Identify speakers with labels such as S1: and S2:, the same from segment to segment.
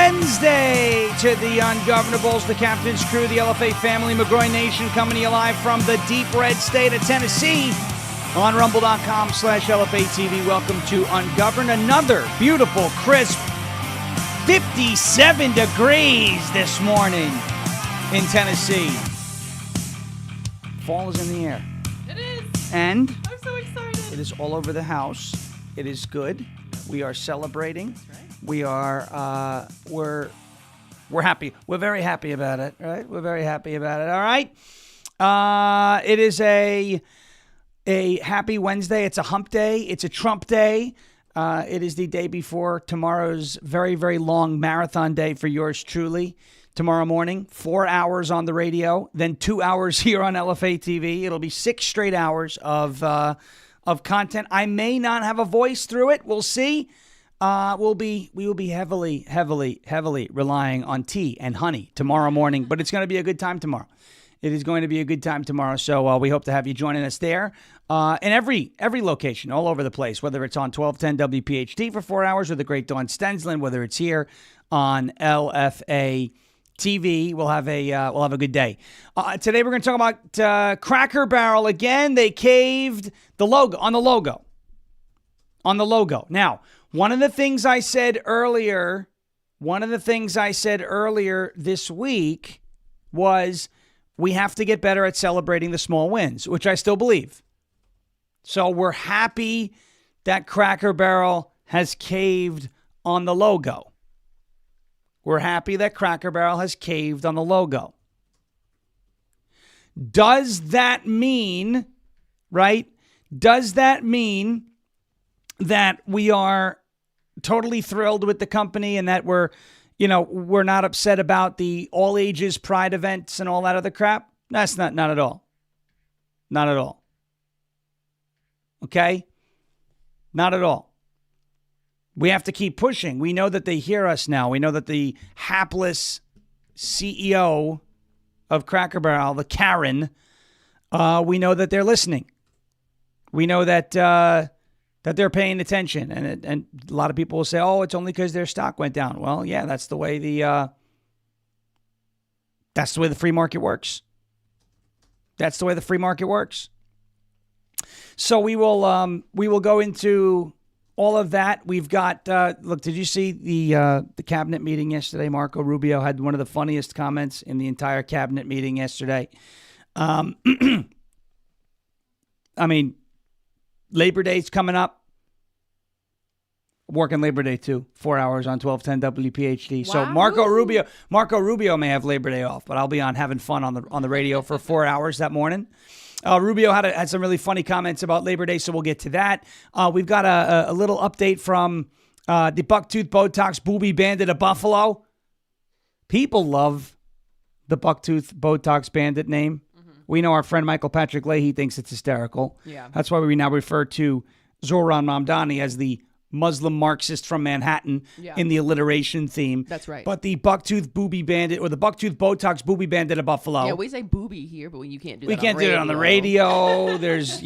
S1: Wednesday to the Ungovernables, the Captain's Crew, the LFA family, McGroy Nation, coming to you live from the deep red state of Tennessee on rumble.com/LFA TV. Welcome to Ungoverned. Another beautiful, crisp 57 degrees this morning in Tennessee. Fall is in the air.
S2: It is.
S1: And
S2: I'm so excited.
S1: it is all over the house. It is good. We are celebrating.
S2: That's right.
S1: We are, we're happy. We're very happy about it, right? We're very happy about it, all right? It is a happy Wednesday. It's a hump day. It's a Trump day. It is the day before tomorrow's very, very long marathon day for yours truly. Tomorrow morning, 4 hours on the radio, then 2 hours here on LFA TV. It'll be 6 straight hours of content. I may not have a voice through it. We'll see. We will be heavily relying on tea and honey tomorrow morning, but it's going to be a good time tomorrow. It is going to be a good time tomorrow, so we hope to have you joining us there in every location, all over the place, whether it's on 1210 WPHT for 4 hours or the Great Dawn Stensland, whether it's here on LFA TV. We'll have a good day. Today we're going to talk about Cracker Barrel again. They caved on the logo. Now, one of the things I said earlier this week was we have to get better at celebrating the small wins, which I still believe. So we're happy that Cracker Barrel has caved on the logo. We're happy that Cracker Barrel has caved on the logo. Does that mean, right? Does that mean that we are totally thrilled with the company and that we're not upset about the all ages pride events and all that other crap? That's not at all. Not at all. Okay? Not at all. We have to keep pushing. We know that they hear us now. We know that the hapless CEO of Cracker Barrel, the Karen, we know that they're listening. We know that they're paying attention. And a lot of people will say, oh, it's only because their stock went down. Well, yeah, that's the way the free market works. That's the way the free market works. So we will go into all of that. We've got, look, did you see the cabinet meeting yesterday? Marco Rubio had one of the funniest comments in the entire cabinet meeting yesterday. I mean, Labor Day's coming up. Working Labor Day too. 4 hours on 1210 WPHD. Wow. So Marco Rubio may have Labor Day off, but I'll be on having fun on the radio for 4 hours that morning. Rubio had some really funny comments about Labor Day, so we'll get to that. We've got a little update from the Bucktooth Botox Booby Bandit of Buffalo. People love the Bucktooth Botox Bandit name. Mm-hmm. We know our friend Michael Patrick Leahy thinks it's hysterical. Yeah. That's why we now refer to Zohran Mamdani as the Muslim Marxist from Manhattan in the alliteration theme. That's right. But the Bucktooth Booby Bandit or the Bucktooth Botox Booby Bandit of Buffalo.
S2: Yeah, we say booby here, but you can't do that
S1: We can't do it on the radio. There's,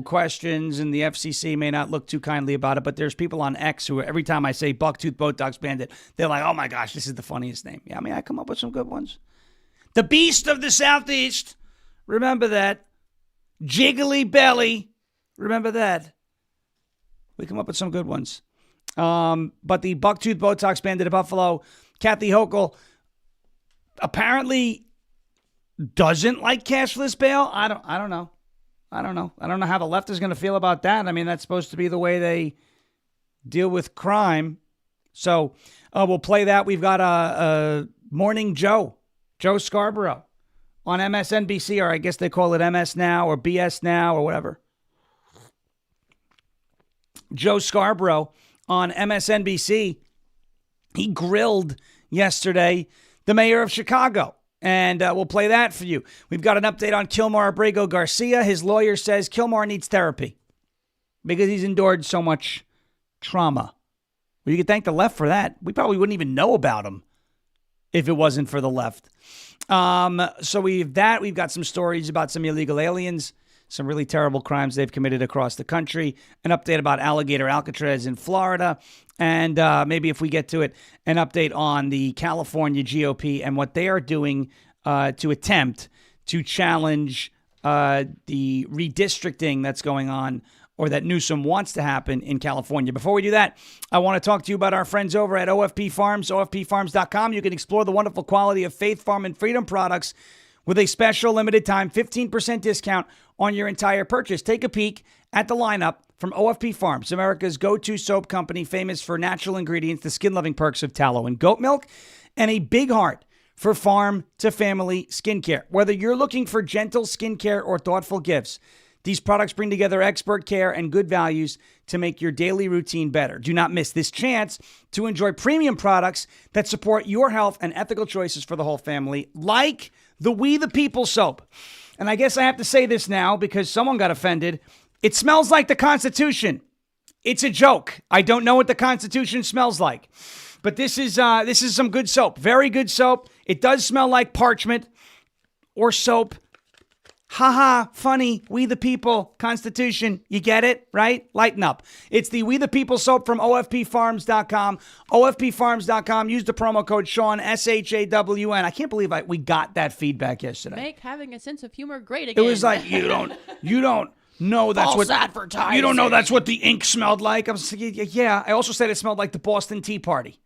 S1: questions, and the FCC may not look too kindly about it, but there's people on X who, every time I say Bucktooth Botox Bandit, they're like, oh my gosh, this is the funniest name. Yeah, I mean, I come up with some good ones. The Beast of the Southeast. Remember that. Jiggly Belly. Remember that. We come up with some good ones. But the Bucktooth Botox Bandit of Buffalo, Kathy Hochul, apparently doesn't like cashless bail. I don't know. I don't know how the left is going to feel about that. I mean, that's supposed to be the way they deal with crime. So we'll play that. We've got a Morning Joe Scarborough on MSNBC, or I guess they call it MS Now or BS Now or whatever. Joe Scarborough on MSNBC, he grilled yesterday the mayor of Chicago, and we'll play that for you. We've got an update on Kilmar Abrego Garcia. His lawyer says Kilmar needs therapy because he's endured so much trauma. Well, you could thank the left for that. We probably wouldn't even know about him if it wasn't for the left. So we've got some stories about some illegal aliens some really terrible crimes they've committed across the country, an update about Alligator Alcatraz in Florida, and maybe if we get to it, an update on the California GOP and what they are doing to attempt to challenge the redistricting that's going on, or that Newsom wants to happen in California. Before we do that, I want to talk to you about our friends over at OFP Farms, OFPFarms.com. You can explore the wonderful quality of Faith Farm and Freedom products with a special limited time 15% discount on your entire purchase. Take a peek at the lineup from OFP Farms, America's go-to soap company, famous for natural ingredients, the skin-loving perks of tallow and goat milk, and a big heart for farm-to-family skincare. Whether you're looking for gentle skincare or thoughtful gifts, these products bring together expert care and good values to make your daily routine better. Do not miss this chance to enjoy premium products that support your health and ethical choices for the whole family, like the We the People soap. And I guess I have to say this now because someone got offended. It smells like the Constitution. It's a joke. I don't know what the Constitution smells like. But this is some good soap. Very good soap. It does smell like parchment or soap. Haha, funny, We the People, Constitution. You get it, right? Lighten up. It's the We the People soap from OFPFarms.com. OFPFarms.com. Use the promo code Sean, SHAWN. I can't believe we got that feedback yesterday.
S2: Make having a sense of humor great again.
S1: It was like, you don't know that's
S2: False
S1: what
S2: advertising.
S1: You don't know that's what the ink smelled like. I was like, yeah. I also said it smelled like the Boston Tea Party.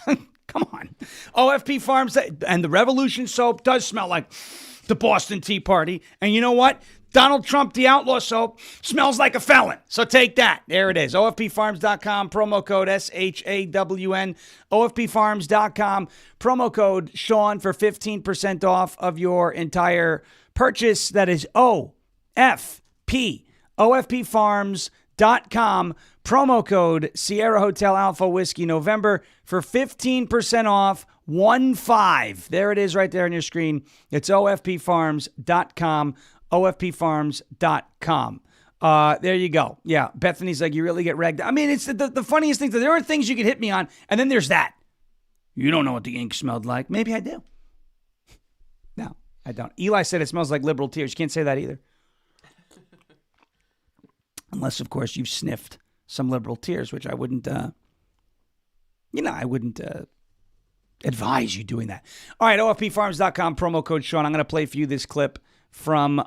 S1: Come on. OFP Farms and the Revolution soap does smell like the Boston Tea Party. And you know what? Donald Trump, the outlaw soap, smells like a felon. So take that. There it is. OFPFarms.com, promo code SHAWN. OFPFarms.com, promo code Sean for 15% off of your entire purchase. That is OFP. OFPFarms.com, promo code Sierra Hotel Alpha Whiskey November for 15% off. 15. There it is right there on your screen. It's OFPFarms.com. OFPFarms.com. There you go. Yeah, Bethany's like, you really get ragged. I mean, it's the funniest thing. There are things you can hit me on, and then there's that. You don't know what the ink smelled like. Maybe I do. No, I don't. Eli said it smells like liberal tears. You can't say that either. Unless, of course, you've sniffed some liberal tears, which I wouldn't, I wouldn't advise you doing that. All right, OFPFarms.com, promo code Sean. I'm going to play for you this clip from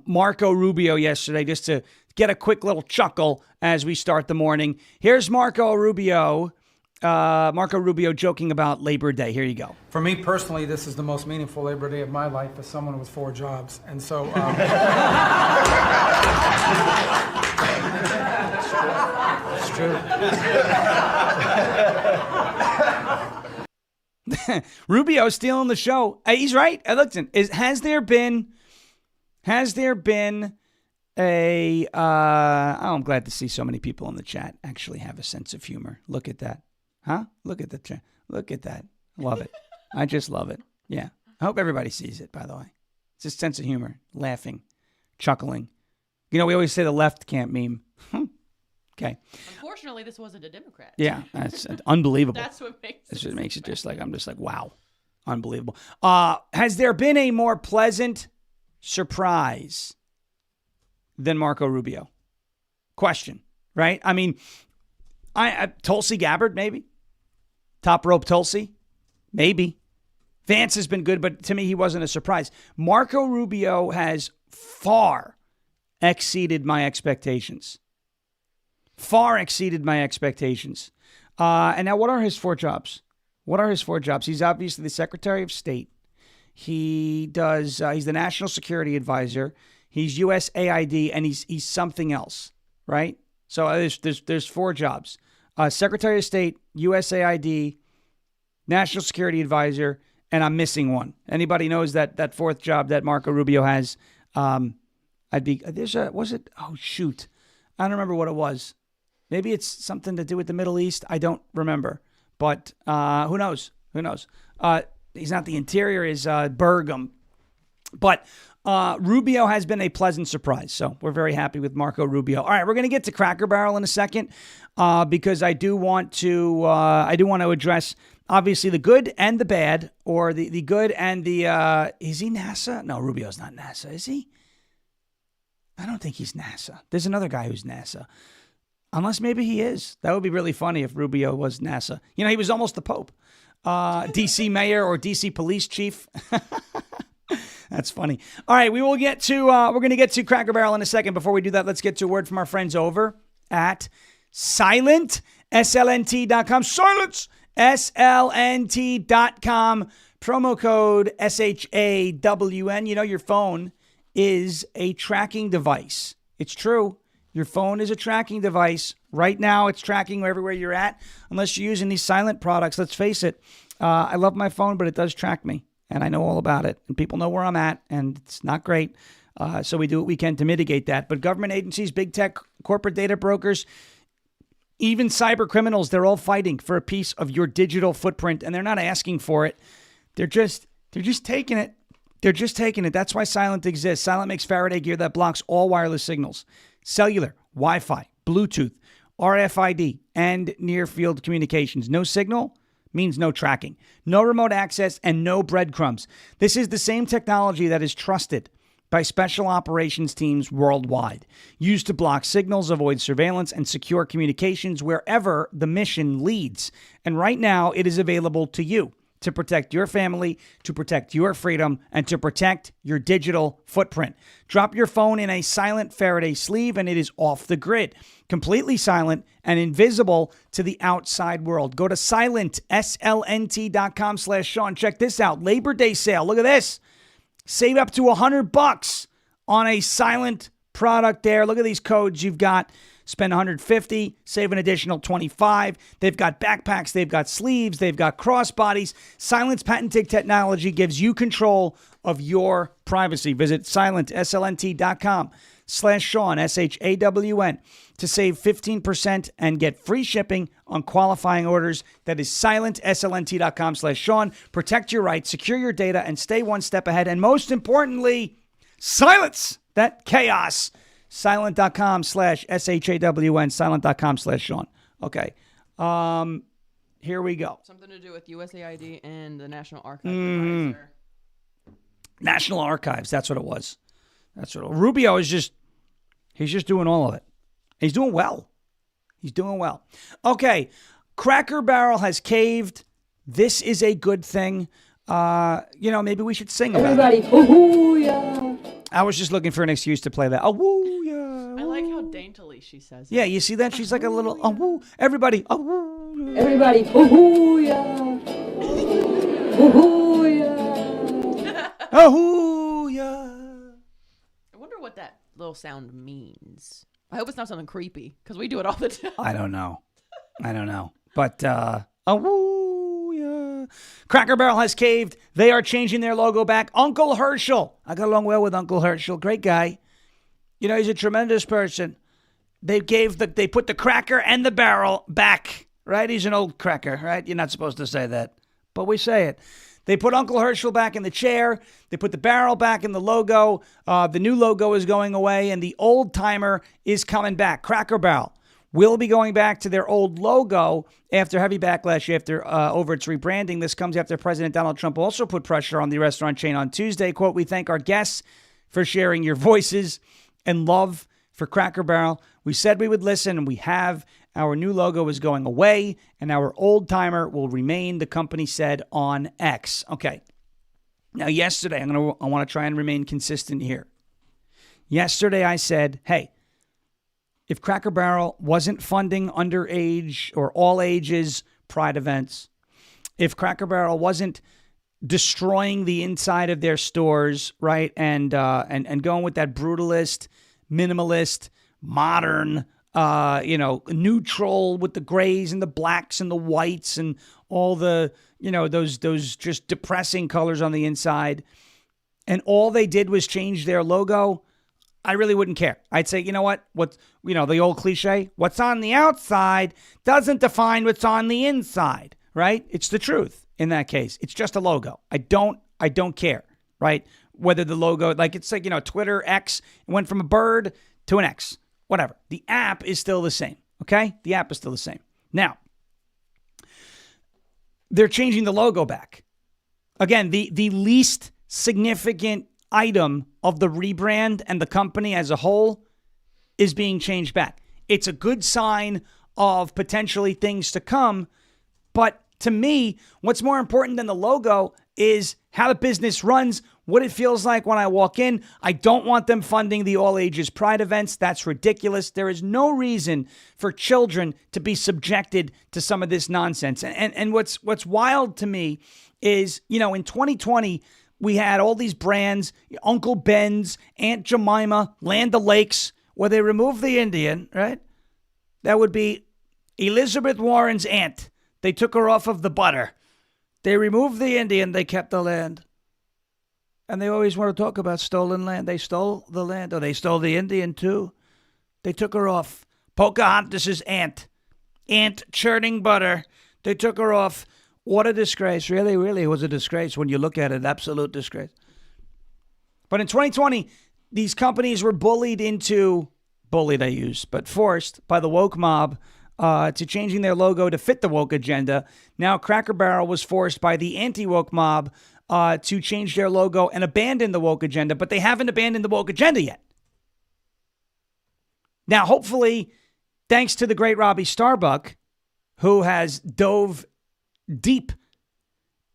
S1: Marco Rubio yesterday, just to get a quick little chuckle as we start the morning. Here's Marco Rubio joking about Labor Day. Here you go.
S3: For me personally, this is the most meaningful Labor Day of my life as someone with 4 jobs. And so... It's true.
S1: Rubio stealing the show. He's right. Listen, has there been a I'm glad to see so many people in the chat actually have a sense of humor. Look at that. Huh? Look at the chat. Look at that. Love it. I just love it. Yeah. I hope everybody sees it, by the way. It's just sense of humor, laughing, chuckling. You know, we always say the left can't meme. Okay.
S2: Unfortunately, this wasn't a Democrat.
S1: Yeah, that's unbelievable.
S2: That's what makes
S1: it. It makes it just like, I'm just like, wow, unbelievable. Has there been a more pleasant surprise than Marco Rubio? Question, right? I mean, Tulsi Gabbard, maybe. Top rope Tulsi, maybe. Vance has been good, but to me, he wasn't a surprise. Marco Rubio has far exceeded my expectations. Far exceeded my expectations. And now, what are his 4 jobs? He's obviously the Secretary of State. He's the National Security Advisor. He's USAID, and he's something else, right? So there's 4 jobs. Secretary of State, USAID, National Security Advisor, and I'm missing one. Anybody knows that 4th job that Marco Rubio has? Oh shoot. I don't remember what it was. Maybe it's something to do with the Middle East. I don't remember. But who knows? He's not the interior, is Burgum. But Rubio has been a pleasant surprise. So we're very happy with Marco Rubio. All right, we're going to get to Cracker Barrel in a second because I do want to address obviously the good and the bad, or the good and the is he NASA? No, Rubio's not NASA, is he? I don't think he's NASA. There's another guy who's NASA. Unless maybe he is. That would be really funny if Rubio was NASA. You know, he was almost the Pope. D.C. mayor or D.C. police chief. That's funny. All right, we will get to, we're going to get to Cracker Barrel in a second. Before we do that, let's get to a word from our friends over at Silent, SLNT.com. Silence, SLNT.com. Promo code SHAWN. You know, your phone is a tracking device. It's true. Your phone is a tracking device. Right now, it's tracking everywhere you're at, unless you're using these silent products. Let's face it. I love my phone, but it does track me, and I know all about it, and people know where I'm at, and it's not great. So we do what we can to mitigate that. But government agencies, big tech, corporate data brokers, even cyber criminals, they're all fighting for a piece of your digital footprint, and they're not asking for it. They're just taking it. They're just taking it. That's why Silent exists. Silent makes Faraday gear that blocks all wireless signals. Cellular, Wi-Fi, Bluetooth, RFID, and near-field communications. No signal means no tracking, no remote access, and no breadcrumbs. This is the same technology that is trusted by special operations teams worldwide, used to block signals, avoid surveillance, and secure communications wherever the mission leads. And right now, it is available to you, to protect your family, to protect your freedom, and to protect your digital footprint. Drop your phone in a silent Faraday sleeve and it is off the grid, completely silent and invisible to the outside world. Go to silent, SLNT.com/Sean. Check this out. Labor Day sale. Look at this. Save up to $100 on a silent product there. Look at these codes you've got. Spend $150, save an additional $25. They've got backpacks, they've got sleeves, they've got crossbodies. Silent's patented technology gives you control of your privacy. Visit silentlnt.com/Sean, SHAWN, to save 15% and get free shipping on qualifying orders. That is silentlnt.com/Sean. Protect your rights, secure your data, and stay one step ahead. And most importantly, silence that chaos. Silent.com/SHAWN, silent.com/Sean. Okay. Here we go.
S2: Something to do with USAID and the National Archives.
S1: National Archives. That's what it was. Rubio is he's just doing all of it. He's doing well. Okay. Cracker Barrel has caved. This is a good thing. Maybe we should sing about
S4: Everybody,
S1: it.
S4: hoo-hoo, yeah.
S1: I was just looking for an excuse to play that. Oh, woo, yeah.
S2: I like how daintily she says it.
S1: Yeah, you see that? She's like a little, oh, woo. Everybody, oh, woo.
S4: Everybody, hoo-hoo, yeah. Hoo-hoo, yeah.
S1: Oh, woo, yeah.
S2: I wonder what that little sound means. I hope it's not something creepy, because we do it all the time.
S1: I don't know. But, oh, woo, yeah. Cracker Barrel has caved. They are changing their logo back. Uncle Herschel. I got along well with Uncle Herschel. Great guy. You know, he's a tremendous person. They put the cracker and the barrel back, right? He's an old cracker, right? You're not supposed to say that, but we say it. They put Uncle Herschel back in the chair. They put the barrel back in the logo. The new logo is going away, and the old timer is coming back. Cracker Barrel will be going back to their old logo after heavy backlash over its rebranding. This comes after President Donald Trump also put pressure on the restaurant chain on Tuesday. Quote, "We thank our guests for sharing your voices and love for Cracker Barrel. We said we would listen, and we have. Our new logo is going away, and our old timer will remain," the company said on X. Okay. Now, yesterday, I want to try and remain consistent here. Yesterday, I said, hey, if Cracker Barrel wasn't funding underage or all ages pride events, if Cracker Barrel wasn't destroying the inside of their stores, right, and going with that brutalist, minimalist, modern, neutral with the grays and the blacks and the whites and all the, those just depressing colors on the inside, and all they did was change their logo, I really wouldn't care. I'd say, you know what? The old cliche, what's on the outside doesn't define what's on the inside, right? It's the truth in that case. It's just a logo. I don't care, right? Whether the logo, it's like, Twitter, X, went from a bird to an X, whatever. The app is still the same, okay? The app is still the same. Now, they're changing the logo back. Again, the least significant item of the rebrand and the company as a whole is being changed back. It's a good sign of potentially things to come. But to me, what's more important than the logo is how the business runs, what it feels like when I walk in. I don't want them funding the all ages pride events. That's ridiculous. There is no reason for children to be subjected to some of this nonsense. And what's wild to me is, in 2020, we had all these brands, Uncle Ben's, Aunt Jemima, Land O'Lakes, where they removed the Indian, right? That would be Elizabeth Warren's aunt. They took her off of the butter. They removed the Indian. They kept the land. And they always want to talk about stolen land. They stole the land, or they stole the Indian too. They took her off. Pocahontas' aunt churning butter. They took her off. What a disgrace. Really, really was a disgrace when you look at it. Absolute disgrace. But in 2020, these companies were forced by the woke mob to changing their logo to fit the woke agenda. Now Cracker Barrel was forced by the anti-woke mob to change their logo and abandon the woke agenda, but they haven't abandoned the woke agenda yet. Now, hopefully, thanks to the great Robbie Starbuck, who has dove deep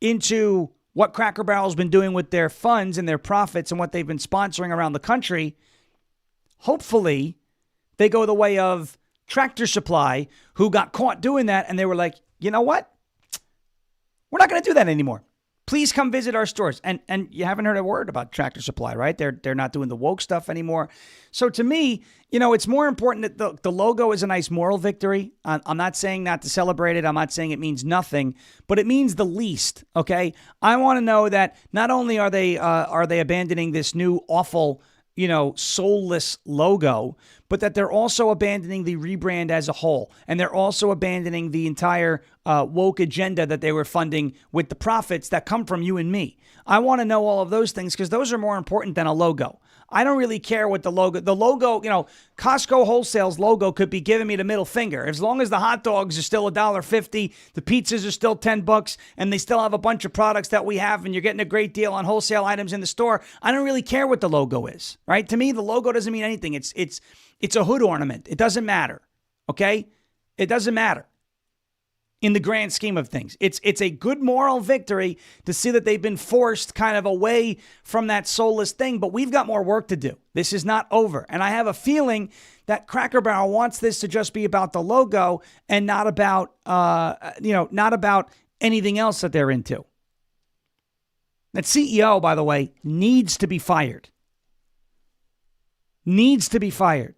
S1: into what Cracker Barrel's been doing with their funds and their profits and what they've been sponsoring around the country, hopefully they go the way of Tractor Supply, who got caught doing that, and they were like, you know what? We're not going to do that anymore. Please come visit our stores. And you haven't heard a word about Tractor Supply, right? They're not doing the woke stuff anymore. So to me, it's more important that the logo is a nice moral victory. I'm not saying not to celebrate it. I'm not saying it means nothing, but it means the least, okay? I want to know that not only are they abandoning this new awful, soulless logo, but that they're also abandoning the rebrand as a whole. And they're also abandoning the entire woke agenda that they were funding with the profits that come from you and me. I want to know all of those things because those are more important than a logo. I don't really care what the logo, Costco Wholesale's logo could be giving me the middle finger. As long as the hot dogs are still $1.50, the pizzas are still $10, and they still have a bunch of products that we have, and you're getting a great deal on wholesale items in the store, I don't really care what the logo is, right? To me, the logo doesn't mean anything. It's a hood ornament. It doesn't matter, okay? It doesn't matter in the grand scheme of things. It's a good moral victory to see that they've been forced kind of away from that soulless thing, but we've got more work to do. This is not over. And I have a feeling that Cracker Barrel wants this to just be about the logo and not about, not about anything else that they're into. That CEO, by the way, needs to be fired. Needs to be fired.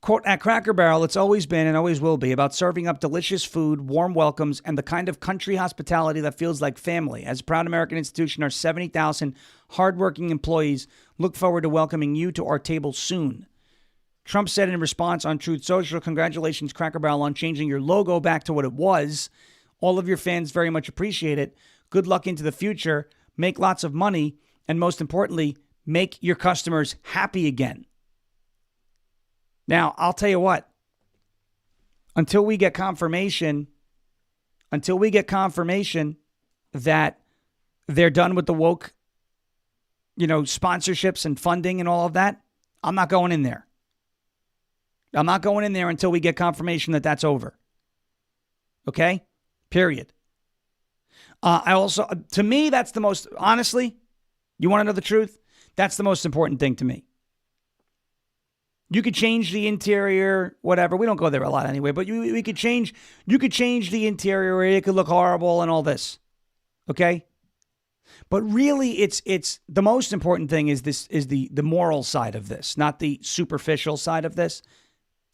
S1: Quote, at Cracker Barrel, it's always been and always will be about serving up delicious food, warm welcomes, and the kind of country hospitality that feels like family. As a proud American institution, our 70,000 hardworking employees look forward to welcoming you to our table soon. Trump said in response on Truth Social, congratulations, Cracker Barrel, on changing your logo back to what it was. All of your fans very much appreciate it. Good luck into the future. Make lots of money. And most importantly, make your customers happy again. Now, I'll tell you what, until we get confirmation that they're done with the woke, sponsorships and funding and all of that, I'm not going in there. I'm not going in there until we get confirmation that that's over. Okay? Period. To me, that's the most, honestly, you want to know the truth? That's the most important thing to me. You could change the interior, whatever. We don't go there a lot anyway, but you could change the interior. It could look horrible and all this. Okay? But really it's the most important thing is the moral side of this, not the superficial side of this.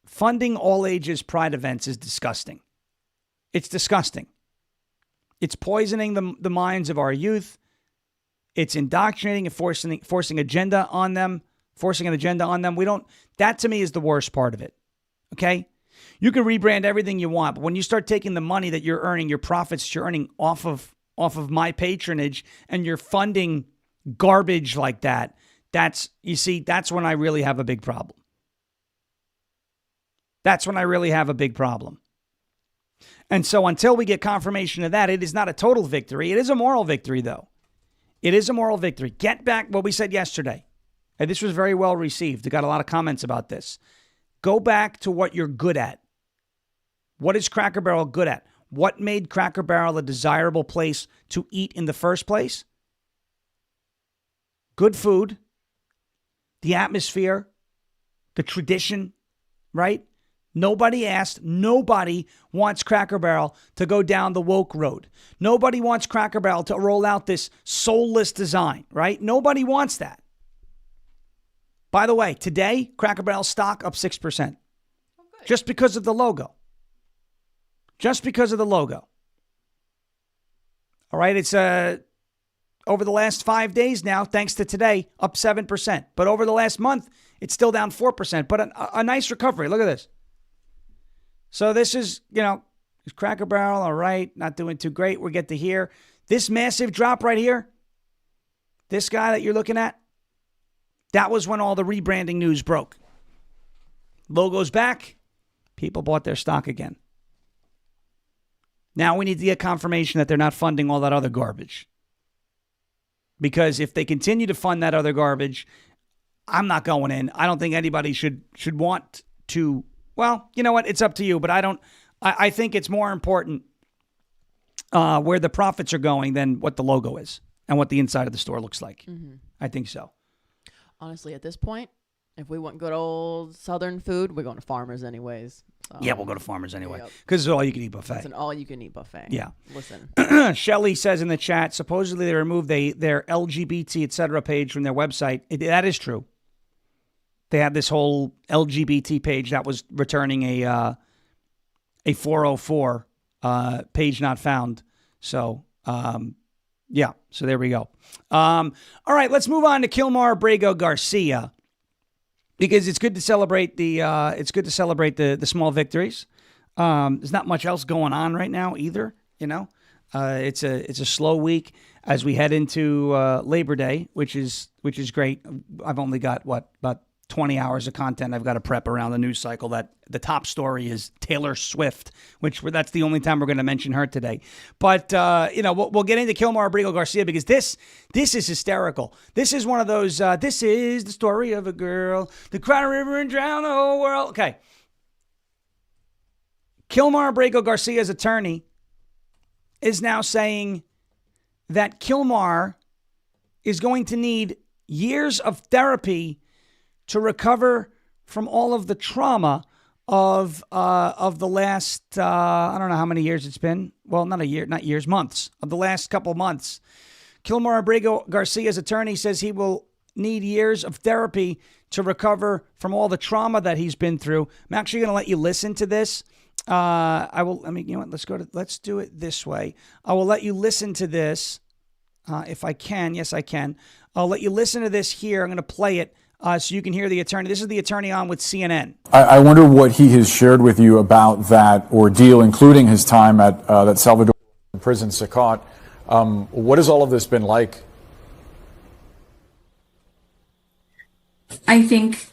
S1: Funding all ages pride events is disgusting. It's disgusting. It's poisoning the minds of our youth. It's indoctrinating and forcing an agenda on them. That to me is the worst part of it. Okay? You can rebrand everything you want, but when you start taking the money that you're earning, your profits you're earning off of my patronage, and you're funding garbage like that, that's when I really have a big problem. That's when I really have a big problem. And so until we get confirmation of that, it is not a total victory. It is a moral victory, though. It is a moral victory. Get back what we said yesterday. And this was very well received. I got a lot of comments about this. Go back to what you're good at. What is Cracker Barrel good at? What made Cracker Barrel a desirable place to eat in the first place? Good food, the atmosphere, the tradition, right? Nobody wants Cracker Barrel to go down the woke road. Nobody wants Cracker Barrel to roll out this soulless design, right? Nobody wants that. By the way, today, Cracker Barrel stock up 6%. Just because of the logo. Just because of the logo. All right, it's over the last 5 days now, thanks to today, up 7%. But over the last month, it's still down 4%. But a nice recovery. Look at this. So this is, is Cracker Barrel, all right, not doing too great. We'll get to here. This massive drop right here, this guy that you're looking at, that was when all the rebranding news broke. Logo's back. People bought their stock again. Now we need to get confirmation that they're not funding all that other garbage. Because if they continue to fund that other garbage, I'm not going in. I don't think anybody should want to. Well, you know what? It's up to you. But I think it's more important where the profits are going than what the logo is and what the inside of the store looks like. Mm-hmm. I think so.
S2: Honestly, at this point, if we want good old Southern food, we're going to Farmers anyways. So.
S1: Yeah, we'll go to Farmers anyway because it's an all-you-can-eat buffet.
S2: It's an all-you-can-eat buffet.
S1: Yeah.
S2: Listen.
S1: Shelly says in the chat, supposedly they removed their LGBT, etc. page from their website. That is true. They had this whole LGBT page that was returning a 404 page not found. So, yeah. So there we go. All right, let's move on to Kilmar Abrego Garcia. Because it's good to celebrate the small victories. There's not much else going on right now either. It's a slow week as we head into Labor Day, which is great. I've only got about 20 hours of content I've got to prep around the news cycle. That the top story is Taylor Swift, that's the only time we're going to mention her today. But we'll get into Kilmar Abrego Garcia because this is hysterical. This is one of those. This is the story of a girl that cried a river and drowned the whole world. Okay. Kilmar Abrego Garcia's attorney is now saying that Kilmar is going to need years of therapy to recover from all of the trauma of the last, I don't know how many years it's been. Well, not years, months. Of the last couple months. Kilmar Abrego Garcia's attorney says he will need years of therapy to recover from all the trauma that he's been through. I'm actually going to let you listen to this. Let's do it this way. I will let you listen to this if I can. Yes, I can. I'll let you listen to this here. I'm going to play it. So you can hear the attorney. This is the attorney on with CNN.
S5: I wonder what he has shared with you about that ordeal, including his time at that Salvador prison, Sacat. What has all of this been like?
S6: I think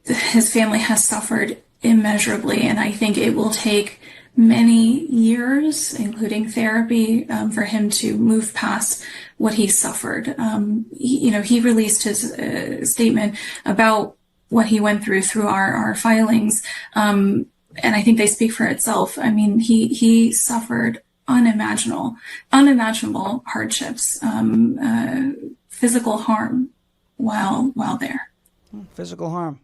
S6: his family has suffered immeasurably, and I think it will take many years, including therapy, for him to move past what he suffered. He released his statement about what he went through our filings, and I think they speak for itself. I mean, he suffered unimaginable hardships, physical harm while there.
S1: Physical harm.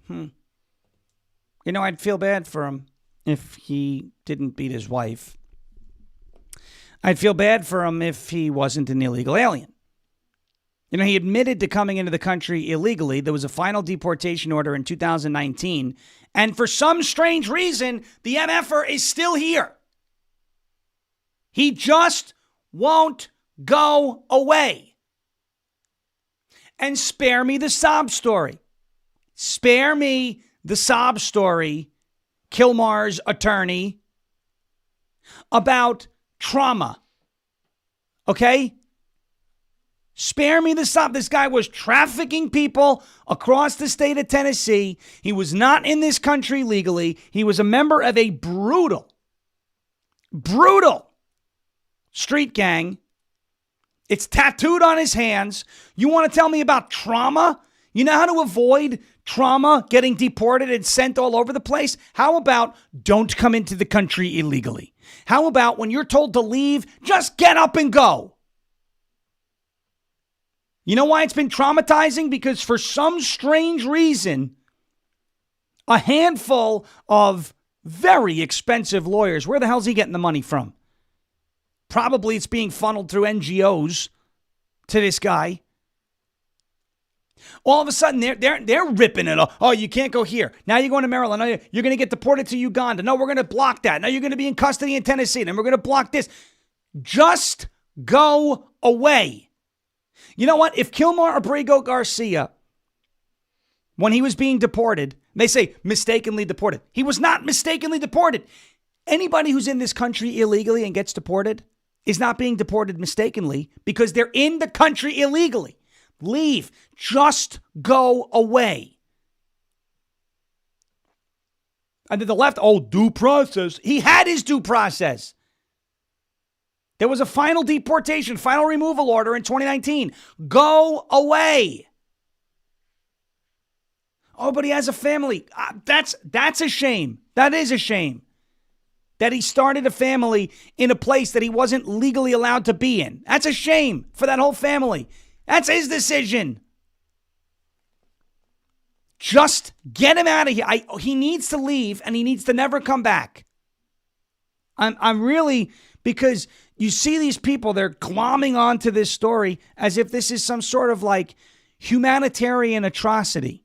S1: I'd feel bad for him if he didn't beat his wife. I'd feel bad for him if he wasn't an illegal alien. He admitted to coming into the country illegally. There was a final deportation order in 2019. And for some strange reason, the MFer is still here. He just won't go away. And spare me the sob story. Spare me the sob story, Kilmar's attorney, about trauma. Okay? Spare me the sob. This guy was trafficking people across the state of Tennessee. He was not in this country legally. He was a member of a brutal street gang It's tattooed on his hands. You want to tell me about trauma? You know how to avoid trauma, getting deported and sent all over the place? How about don't come into the country illegally? How about when you're told to leave, just get up and go? You know why it's been traumatizing? Because for some strange reason, a handful of very expensive lawyers, where the hell's he getting the money from? Probably it's being funneled through NGOs to this guy. All of a sudden, they're ripping it off. Oh, you can't go here. Now you're going to Maryland. No, you're going to get deported to Uganda. No, we're going to block that. Now you're going to be in custody in Tennessee. Then we're going to block this. Just go away. You know what? If Kilmar Abrego Garcia, when he was being deported, they say mistakenly deported. He was not mistakenly deported. Anybody who's in this country illegally and gets deported is not being deported mistakenly because they're in the country illegally. Leave. Just go away. And to the left, due process. He had his due process. There was a final deportation, final removal order in 2019. Go away. Oh, but he has a family. That's a shame. That is a shame. That he started a family in a place that he wasn't legally allowed to be in. That's a shame for that whole family. That's his decision. Just get him out of here. He needs to leave and he needs to never come back. I'm really, because you see these people, they're glomming onto this story as if this is some sort of like humanitarian atrocity.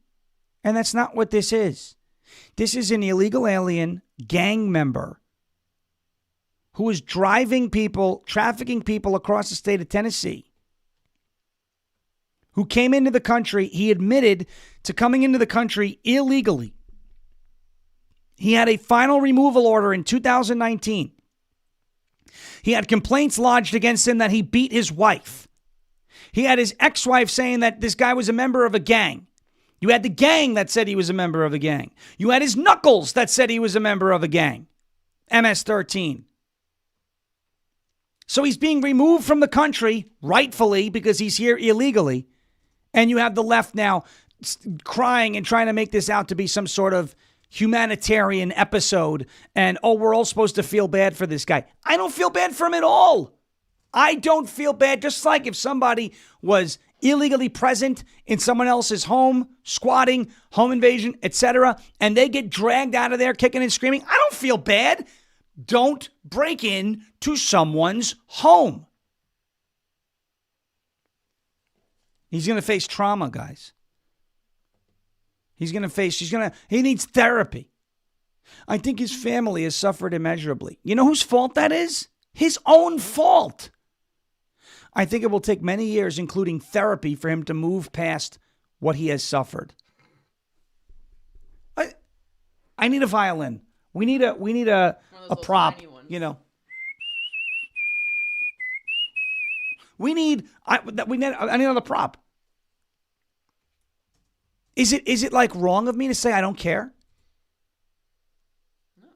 S1: And that's not what this is. This is an illegal alien gang member who is driving people, trafficking people across the state of Tennessee, who came into the country. He admitted to coming into the country illegally. He had a final removal order in 2019. He had complaints lodged against him that he beat his wife. He had his ex-wife saying that this guy was a member of a gang. You had the gang that said he was a member of a gang. You had his knuckles that said he was a member of a gang. MS-13. So he's being removed from the country, rightfully, because he's here illegally. And you have the left now crying and trying to make this out to be some sort of humanitarian episode. And, we're all supposed to feel bad for this guy. I don't feel bad for him at all. I don't feel bad. Just like if somebody was illegally present in someone else's home, squatting, home invasion, etc., and they get dragged out of there kicking and screaming, I don't feel bad. Don't break in to someone's home. He's going to face trauma, guys. He needs therapy. I think his family has suffered immeasurably. You know whose fault that is? His own fault. I think it will take many years, including therapy, for him to move past what he has suffered. I need a violin. We need a prop, you know. I need another prop. Is it like wrong of me to say I don't care? No.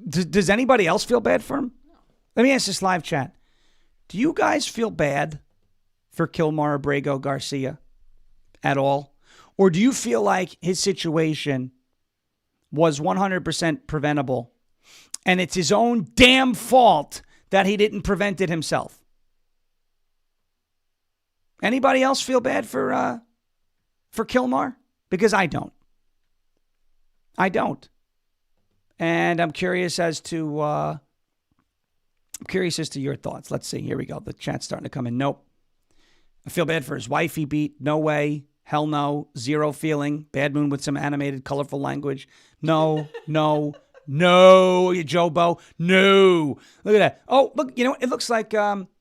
S1: Does anybody else feel bad for him? No. Let me ask this live chat. Do you guys feel bad for Kilmar Abrego Garcia at all? Or do you feel like his situation was 100% preventable and it's his own damn fault that he didn't prevent it himself? Anybody else feel bad for Kilmar? Because I don't. And I'm curious as to your thoughts. Let's see. Here we go. The chat's starting to come in. Nope. I feel bad for his wife he beat. No way. Hell no. Zero feeling. Bad moon with some animated, colorful language. No. You Jobo. No. Look at that. Oh, look. You know, it looks like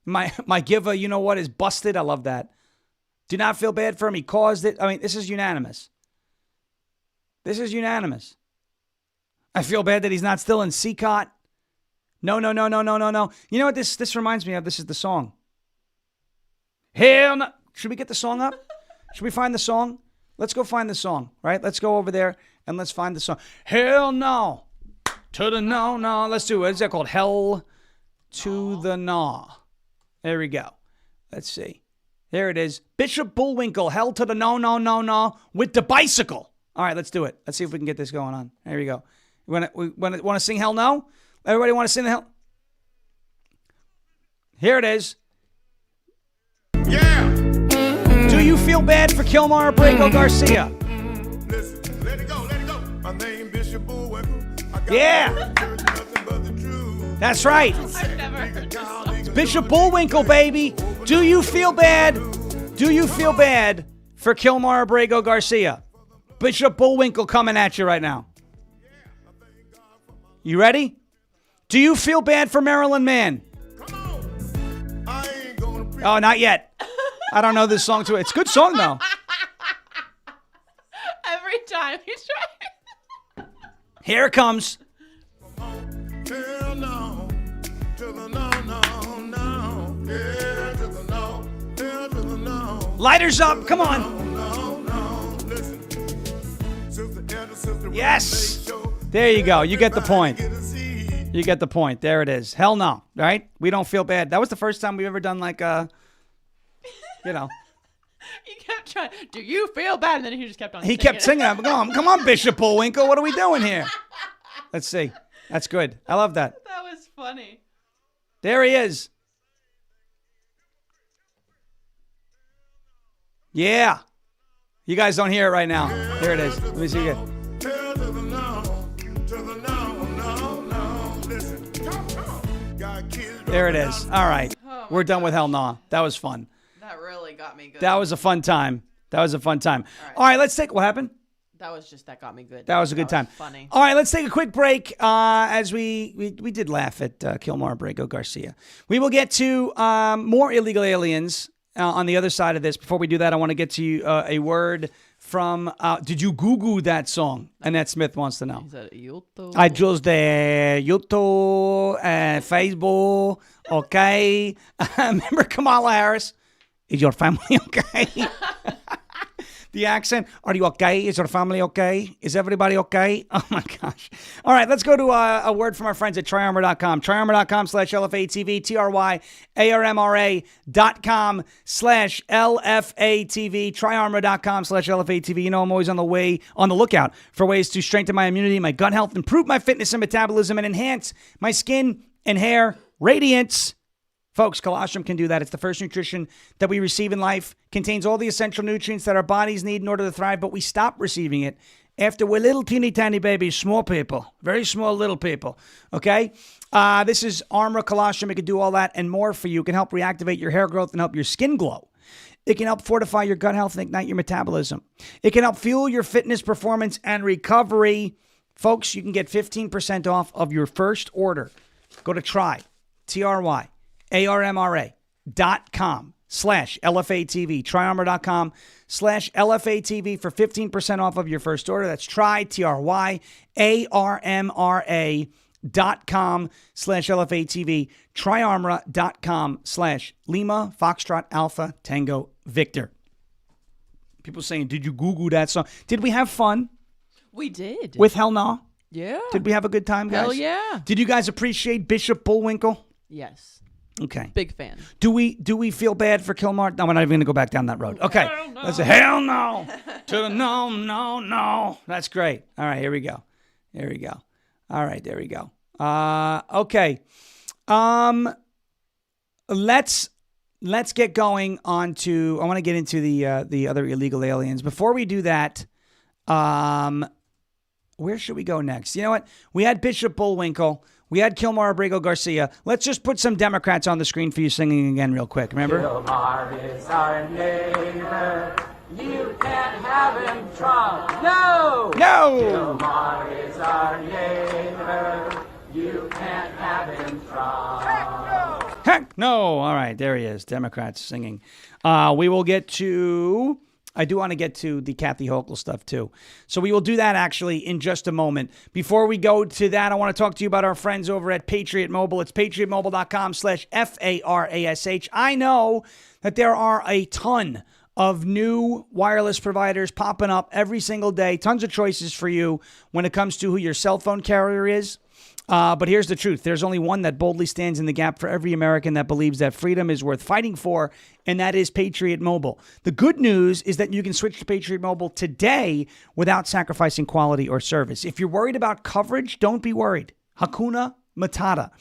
S1: my giver, you know what, is busted. I love that. Do not feel bad for him. He caused it. I mean, this is unanimous. I feel bad that he's not still in CCOT. No. You know what this reminds me of? This is the song. Hell no. Should we get the song up? Should we find the song? Let's go find the song, right? Let's go over there and let's find the song. Hell no. To the no. Let's do it. What is that called? Hell to the no. There we go. Let's see. There it is. Bishop Bullwinkle, hell to the no, no, no, no, with the bicycle. All right, let's do it. Let's see if we can get this going on. There we go. We want to sing Hell No? Everybody want to sing the hell? Here it is.
S7: Yeah.
S1: Do you feel bad for Kilmar Abrego Garcia?
S7: Listen, let it go, let it go. My name Bishop Bullwinkle.
S1: Yeah.
S7: Nothing but the truth.
S1: That's right.
S2: I've never heard this song.
S1: Bishop Bullwinkle, baby. Do you feel bad? Do you feel bad for Kilmar Abrego Garcia? Bishop Bullwinkle coming at you right now. You ready? Do you feel bad for Marilyn Mann?
S7: Come on. I ain't gonna preach.
S1: Oh, not yet. I don't know this song too. It's a good song though.
S2: Every time he's trying.
S1: Here it comes.
S7: Hell no. To the no, no, no. Yeah, to the no. Hell to the no.
S1: Lighters up. Come on.
S7: No, no. Listen. Sister Edna, Sister
S1: Yes.
S7: Ray, show.
S1: There you go. You get the point.
S7: Get a seed.
S1: You get the point. There it is. Hell no. Right? We don't feel bad. That was the first time we've ever done like you know.
S2: He kept trying. Do you feel bad? And then he just kept on.
S1: He kept singing. I'm going, come on, Bishop Bullwinkle. What are we doing here? Let's see. That's good. I love that.
S2: That was funny.
S1: There he is. Yeah. You guys don't hear it right now. Here it is. Let me see again.
S7: Hell to the no. To the no, no, no. Listen. Come on. Got kids.
S1: There it is. All right. We're done with Hell Nah. That was fun.
S2: That really got me good.
S1: That was a fun time. That was a fun time. All right, let's take. What happened?
S2: That got me good.
S1: That was a good time.
S2: Funny.
S1: All right, let's take a quick break. As we did laugh at Kilmar Abrego Garcia. We will get to more illegal aliens on the other side of this. Before we do that, I want to get to you a word from. Did you Google that song? Annette Smith wants to know.
S2: Is that YouTube?
S1: I just YouTube, Facebook. Okay, remember Kamala Harris? Is your family okay? The accent. Are you okay? Is your family okay? Is everybody okay? Oh, my gosh. All right, let's go to a word from our friends at tryarmor.com. Tryarmor.com/LFATV. TRYARMOR.com/LFATV. Tryarmor.com/LFATV. You know, I'm always on the lookout for ways to strengthen my immunity, my gut health, improve my fitness and metabolism, and enhance my skin and hair radiance. Folks, colostrum can do that. It's the first nutrition that we receive in life. Contains all the essential nutrients that our bodies need in order to thrive, but we stop receiving it after we're little teeny tiny babies, small people, very small little people, okay? This is Armor Colostrum. It can do all that and more for you. It can help reactivate your hair growth and help your skin glow. It can help fortify your gut health and ignite your metabolism. It can help fuel your fitness, performance, and recovery. Folks, you can get 15% off of your first order. Go to tryarmra.com/LFATV. Tryarmor.com/LFATV for 15% off of your first order. That's tryarmra.com/LFATV. Tryarmor.com/Lima Foxtrot Alpha Tango Victor. People saying, did you Google that song? Did we have fun
S2: We did.
S1: with Hell No?
S2: Yeah.
S1: Did we have a good time, guys?
S2: Hell yeah.
S1: Did you guys appreciate Bishop Bullwinkle?
S2: Yes.
S1: Okay.
S2: Big fan.
S1: Do we feel bad for Kilmar? No, we're not even going to go back down that road. Okay. Let's say, hell no. To the no, no, no. That's great. All right, here we go. There we go. All right, there we go. Okay. Let's get going on to, I want to get into the other illegal aliens. Before we do that, where should we go next? You know what? We had Bishop Bullwinkle. We had Kilmar Abrego Garcia. Let's just put some Democrats on the screen for you singing again real quick. Remember?
S8: Kilmar is our neighbor. You can't have him, Trump. No!
S1: No!
S8: Kilmar is our neighbor. You can't have him, Trump.
S1: Heck no! All right, there he is. Democrats singing. We will get to... I do want to get to the Kathy Hochul stuff too. So we will do that actually in just a moment. Before we go to that, I want to talk to you about our friends over at Patriot Mobile. It's patriotmobile.com/FARASH. I know that there are a ton of new wireless providers popping up every single day. Tons of choices for you when it comes to who your cell phone carrier is. But here's the truth. There's only one that boldly stands in the gap for every American that believes that freedom is worth fighting for, and that is Patriot Mobile. The good news is that you can switch to Patriot Mobile today without sacrificing quality or service. If you're worried about coverage, don't be worried. Hakuna Matata.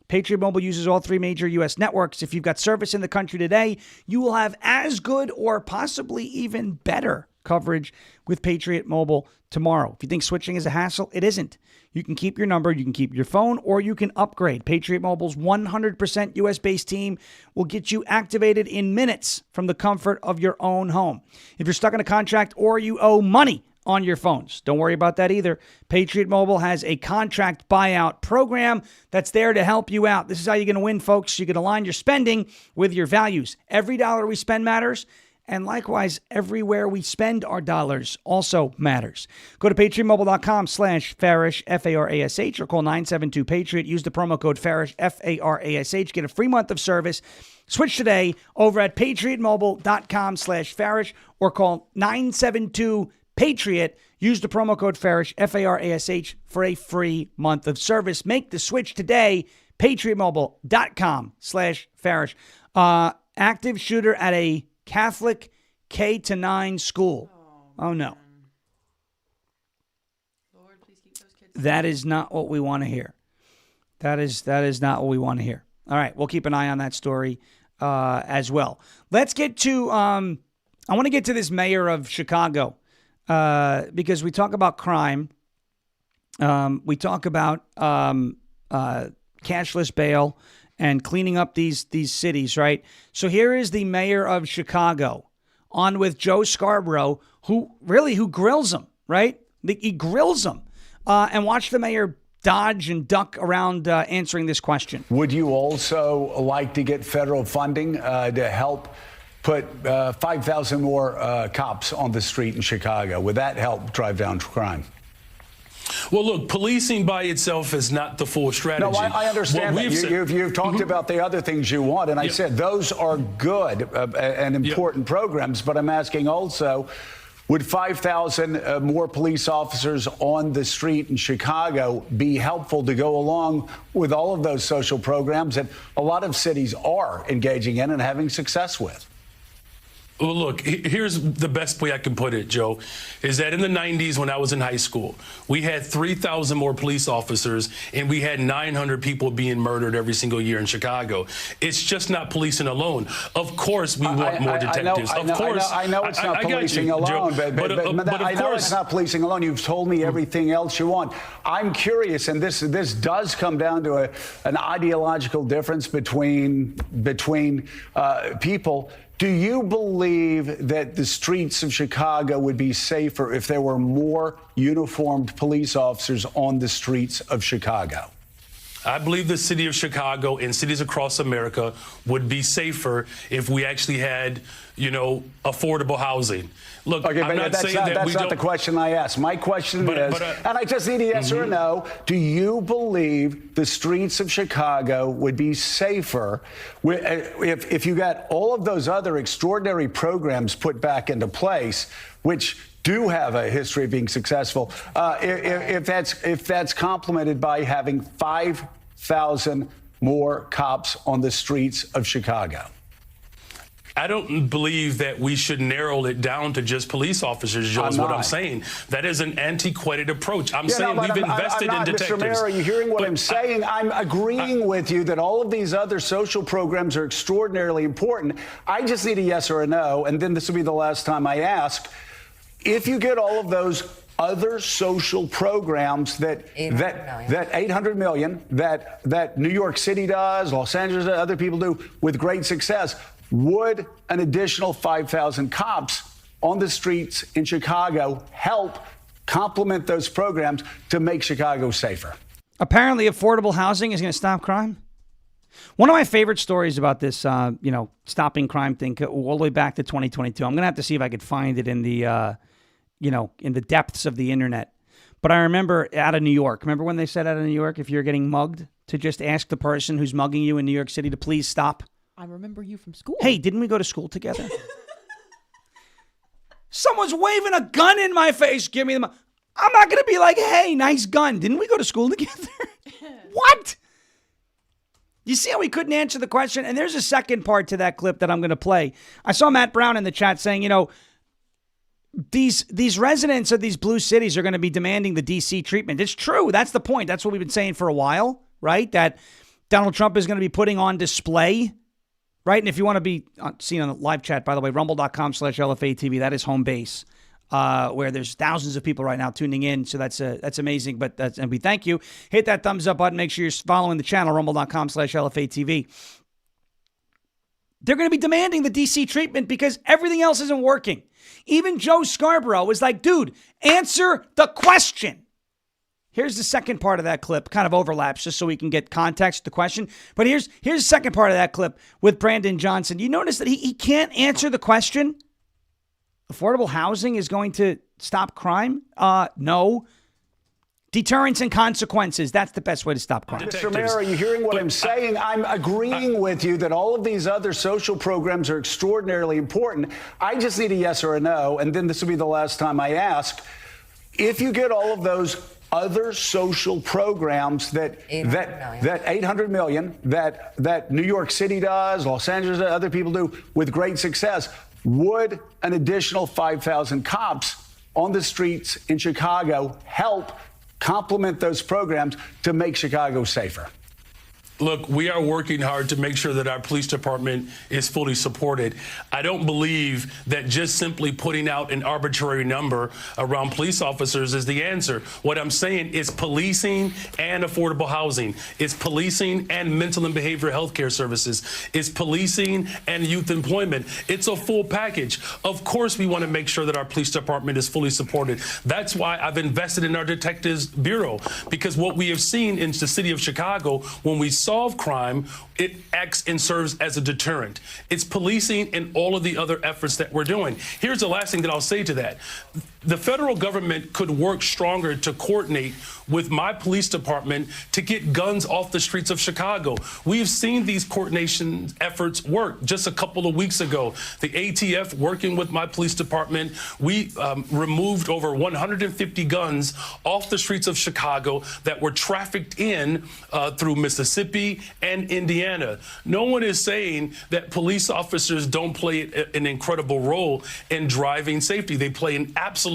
S1: Patriot Mobile uses all 3 major U.S. networks. If you've got service in the country today, you will have as good or possibly even better coverage with Patriot Mobile tomorrow. If you think switching is a hassle, it isn't. You can keep your number, you can keep your phone, or you can upgrade. Patriot Mobile's 100% U.S.-based team will get you activated in minutes from the comfort of your own home. If you're stuck in a contract or you owe money on your phones, don't worry about that either. Patriot Mobile has a contract buyout program that's there to help you out. This is how you're going to win, folks. You can align your spending with your values. Every dollar we spend matters. And likewise, everywhere we spend our dollars also matters. Go to patriotmobile.com/Farish, F-A-R-A-S-H, or call 972-PATRIOT. Use the promo code Farish, F-A-R-A-S-H. Get a free month of service. Switch today over at patriotmobile.com/Farish, or call 972-PATRIOT. Use the promo code Farish, F-A-R-A-S-H, for a free month of service. Make the switch today, patriotmobile.com/Farish. Active shooter at a Catholic K-9 school. Oh no.
S2: Lord, please keep those kids.
S1: That is not what we want to hear. That is not what we want to hear. All right, we'll keep an eye on that story as well. Let's get to, I want to get to this mayor of Chicago because we talk about crime. We talk about cashless bail and cleaning up these cities, right? So here is the mayor of Chicago on with Joe Scarborough, who grills him, right? He grills him. And watch the mayor dodge and duck around answering this question.
S9: Would you also like to get federal funding to help put 5,000 more cops on the street in Chicago? Would that help drive down crime?
S10: Well, look, policing by itself is not the full strategy.
S9: No, I understand that. You've talked about the other things you want, and I said those are good and important programs, but I'm asking also, would 5,000 more police officers on the street in Chicago be helpful to go along with all of those social programs that a lot of cities are engaging in and having success with?
S10: Well, look, here's the best way I can put it, Joe, is that in the 90s when I was in high school, we had 3,000 more police officers and we had 900 people being murdered every single year in Chicago. It's just not policing alone. Of course, we want more detectives.
S9: I know it's not policing alone, but I know it's not policing alone. You've told me everything else you want. I'm curious, and this does come down to an ideological difference between people. Do you believe that the streets of Chicago would be safer if there were more uniformed police officers on the streets of Chicago?
S10: I believe the city of Chicago and cities across America would be safer if we actually had, affordable housing. Look,
S9: okay,
S10: I'm not saying that
S9: that's not the question I asked. My question is, and I just need a yes or a no, do you believe the streets of Chicago would be safer if you got all of those other extraordinary programs put back into place, which do have a history of being successful, if that's complemented by having 5,000 more cops on the streets of Chicago?
S10: I don't believe that we should narrow it down to just police officers, Joe, is what I'm saying. That is an antiquated approach. I'm saying we've invested in detectives.
S9: Mr. Mayor, are you hearing what I'm saying? I'm agreeing with you that all of these other social programs are extraordinarily important. I just need a yes or a no, and then this will be the last time I ask. If you get all of those other social programs that 800 million that New York City does, Los Angeles, other people do with great success, would an additional 5,000 cops on the streets in Chicago help complement those programs to make Chicago safer?
S1: Apparently, affordable housing is going to stop crime. One of my favorite stories about this, stopping crime thing, all the way back to 2022. I'm going to have to see if I could find it in the, in the depths of the internet. But I remember out of New York. Remember when they said out of New York, if you're getting mugged, to just ask the person who's mugging you in New York City to please stop?
S2: I remember you from school.
S1: Hey, didn't we go to school together? Someone's waving a gun in my face. Give me the money. I'm not going to be like, hey, nice gun. Didn't we go to school together? What? You see how he couldn't answer the question? And there's a second part to that clip that I'm going to play. I saw Matt Brown in the chat saying, these residents of these blue cities are going to be demanding the D.C. treatment. It's true. That's the point. That's what we've been saying for a while, right? That Donald Trump is going to be putting on display, right? And if you want to be seen on the live chat, by the way, rumble.com/LFA TV, that is home base, where there's thousands of people right now tuning in. So that's amazing. And we thank you. Hit that thumbs up button. Make sure you're following the channel, rumble.com/LFA TV. They're going to be demanding the D.C. treatment because everything else isn't working. Even Joe Scarborough was like, dude, answer the question. Here's the second part of that clip. Kind of overlaps just so we can get context to the question. But here's the second part of that clip with Brandon Johnson. You notice that he can't answer the question? Affordable housing is going to stop crime? No. Deterrence and consequences. That's the best way to stop crime.
S9: Mr. Mayor, are you hearing what I'm saying? I'm agreeing with you that all of these other social programs are extraordinarily important. I just need a yes or a no, and then this will be the last time I ask. If you get all of those other social programs that 800 million that New York City does, Los Angeles, other people do with great success, would an additional 5,000 cops on the streets in Chicago help complement those programs to make Chicago safer?
S10: Look, we are working hard to make sure that our police department is fully supported. I don't believe that just simply putting out an arbitrary number around police officers is the answer. What I'm saying is policing and affordable housing. It's policing and mental and behavioral health care services. It's policing and youth employment. It's a full package. Of course, we want to make sure that our police department is fully supported. That's why I've invested in our Detectives Bureau, because what we have seen in the city of Chicago, when we solve crime, it acts and serves as a deterrent. It's policing and all of the other efforts that we're doing. Here's the last thing that I'll say to that. The federal government could work stronger to coordinate with my police department to get guns off the streets of Chicago. We've seen these coordination efforts work. Just a couple of weeks ago, the ATF working with my police department, we removed over 150 guns off the streets of Chicago that were trafficked in through Mississippi and Indiana. No one is saying that police officers don't play an incredible role in driving safety. They play an absolute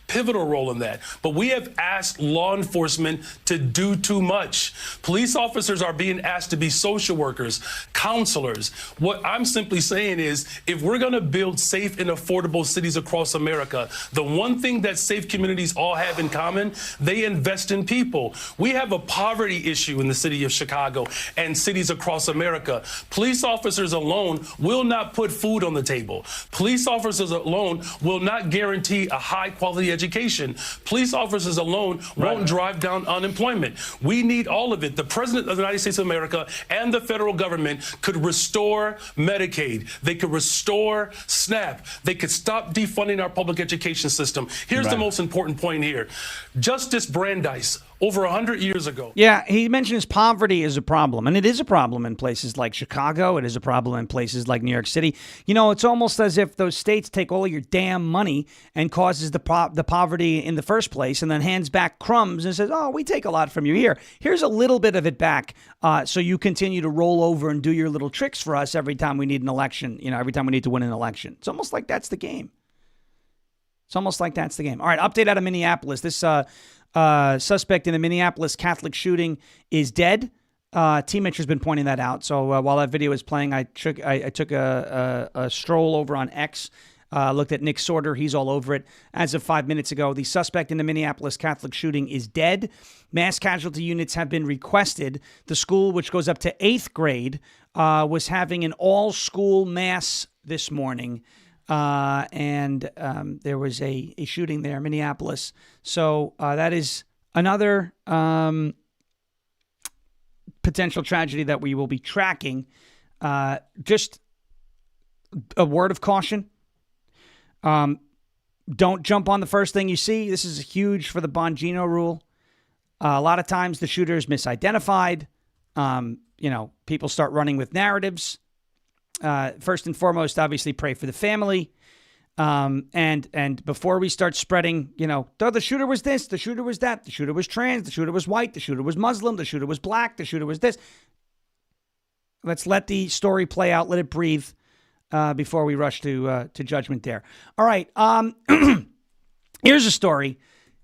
S10: pivotal role in that. But we have asked law enforcement to do too much. Police officers are being asked to be social workers, counselors. What I'm simply saying is, if we're going to build safe and affordable cities across America, the one thing that safe communities all have in common, they invest in people. We have a poverty issue in the city of Chicago and cities across America. Police officers alone will not put food on the table. Police officers alone will not guarantee a high quality education. Police officers alone won't drive down unemployment. We need all of it. The President of the United States of America and the federal government could restore Medicaid. They could restore SNAP. They could stop defunding our public education system. Here's the most important point here. Justice Brandeis, over 100 years ago.
S1: Yeah, he mentions poverty is a problem, and it is a problem in places like Chicago. It is a problem in places like New York City. You know, it's almost as if those states take all your damn money and causes the poverty in the first place, and then hands back crumbs and says, oh, we take a lot from you here. Here's a little bit of it back, so you continue to roll over and do your little tricks for us every time we need an election, every time we need to win an election. It's almost like that's the game. All right, update out of Minneapolis. This suspect in the Minneapolis Catholic shooting is dead. T. Mitch has been pointing that out. So while that video was playing, I took a stroll over on X, looked at Nick Sorter. He's all over it. As of 5 minutes ago, the suspect in the Minneapolis Catholic shooting is dead. Mass casualty units have been requested. The school, which goes up to 8th grade, was having an all-school mass this morning. And there was a shooting there in Minneapolis. So that is another potential tragedy that we will be tracking. Just a word of caution. Don't jump on the first thing you see. This is huge for the Bongino rule. A lot of times the shooter is misidentified. People start running with narratives. First and foremost, obviously, pray for the family. And before we start spreading, the shooter was this, the shooter was that, the shooter was trans, the shooter was white, the shooter was Muslim, the shooter was black, the shooter was this. Let's let the story play out, let it breathe before we rush to judgment there. All right. Here's a story.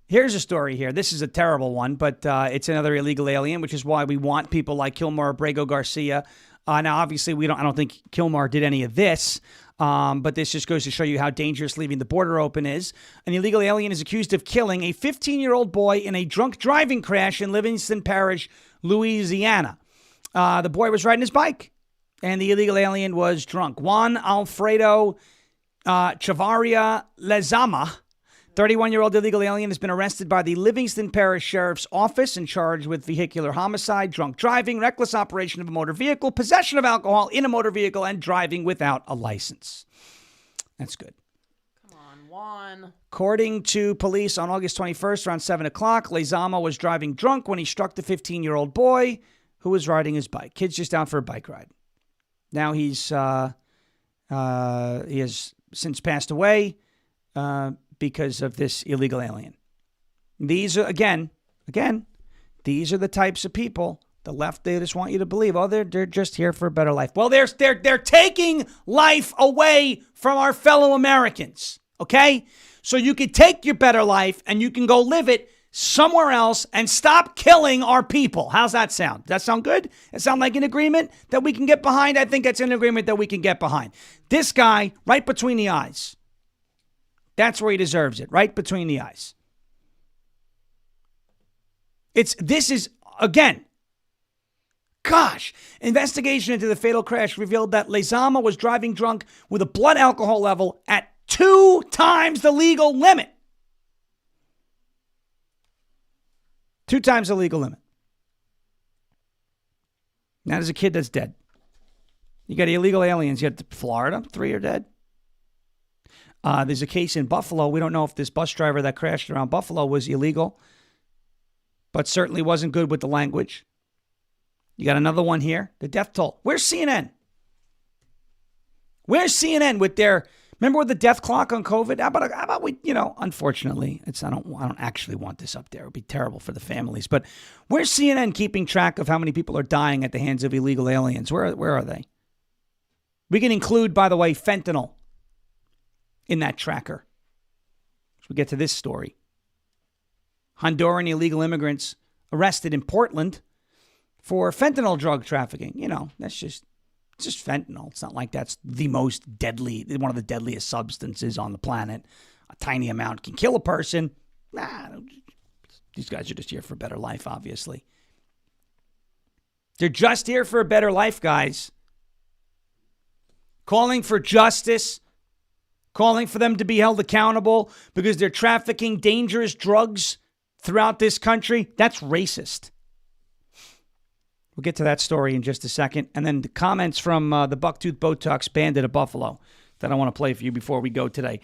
S1: Here's a story here. This is a terrible one, but it's another illegal alien, which is why we want people like Kilmar Abrego Garcia. Now, obviously, I don't think Kilmar did any of this, but this just goes to show you how dangerous leaving the border open is. An illegal alien is accused of killing a 15-year-old boy in a drunk driving crash in Livingston Parish, Louisiana. The boy was riding his bike, and the illegal alien was drunk. Juan Alfredo Chavarria Lezama, 31-year-old illegal alien, has been arrested by the Livingston Parish Sheriff's Office and charged with vehicular homicide, drunk driving, reckless operation of a motor vehicle, possession of alcohol in a motor vehicle, and driving without a license. That's good.
S2: Come on, Juan.
S1: According to police, on August 21st, around 7 o'clock, Lezama was driving drunk when he struck the 15-year-old boy who was riding his bike. Kid's just out for a bike ride. Now he has since passed away because of this illegal alien. These are, again, these are the types of people the left, they just want you to believe, they're just here for a better life. Well, they're taking life away from our fellow Americans, okay? So you can take your better life and you can go live it somewhere else and stop killing our people. How's that sound? Does that sound good? Does that sound like an agreement that we can get behind? I think that's an agreement that we can get behind. This guy, right between the eyes. That's where he deserves it, right between the eyes. This is, again, gosh, investigation into the fatal crash revealed that Lezama was driving drunk with a blood alcohol level at 2 times the legal limit. 2 times the legal limit. Now there's a kid that's dead. You got illegal aliens. You got Florida, 3 are dead. There's a case in Buffalo. We don't know if this bus driver that crashed around Buffalo was illegal, but certainly wasn't good with the language. You got another one here, the death toll. Where's CNN? Where's CNN with their, remember with the death clock on COVID? How about we, unfortunately, I don't actually want this up there. It would be terrible for the families. But where's CNN keeping track of how many people are dying at the hands of illegal aliens? Where are they? We can include, by the way, fentanyl in that tracker. So we get to this story. Honduran illegal immigrants arrested in Portland for fentanyl drug trafficking. That's just fentanyl. It's not like that's the most deadly, one of the deadliest substances on the planet. A tiny amount can kill a person. These guys are just here for a better life, obviously. They're just here for a better life, guys. Calling for justice, calling for them to be held accountable because they're trafficking dangerous drugs throughout this country. That's racist. We'll get to that story in just a second. And then the comments from the Bucktooth Botox bandit of Buffalo that I want to play for you before we go today.